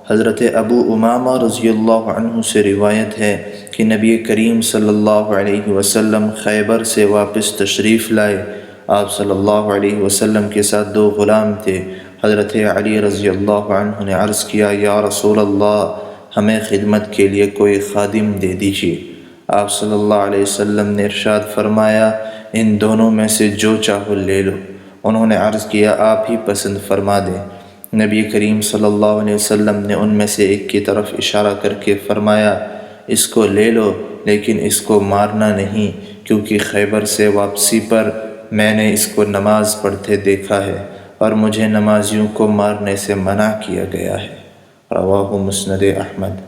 حضرت ابو امامہ رضی اللہ عنہ سے روایت ہے کہ نبی کریم صلی اللہ علیہ وسلم خیبر سے واپس تشریف لائے۔ آپ صلی اللہ علیہ وسلم کے ساتھ 2 غلام تھے۔ حضرت علی رضی اللہ عنہ نے عرض کیا، یا رسول اللہ، ہمیں خدمت کے لیے کوئی خادم دے دیجیے۔ آپ صلی اللہ علیہ وسلم نے ارشاد فرمایا، ان دونوں میں سے جو چاہو لے لو۔ انہوں نے عرض کیا، آپ ہی پسند فرما دیں۔ نبی کریم صلی اللہ علیہ وسلم نے ان میں سے ایک کی طرف اشارہ کر کے فرمایا، اس کو لے لو لیکن اس کو مارنا نہیں، کیونکہ خیبر سے واپسی پر میں نے اس کو نماز پڑھتے دیکھا ہے اور مجھے نمازیوں کو مارنے سے منع کیا گیا ہے۔ رواہ مسند احمد۔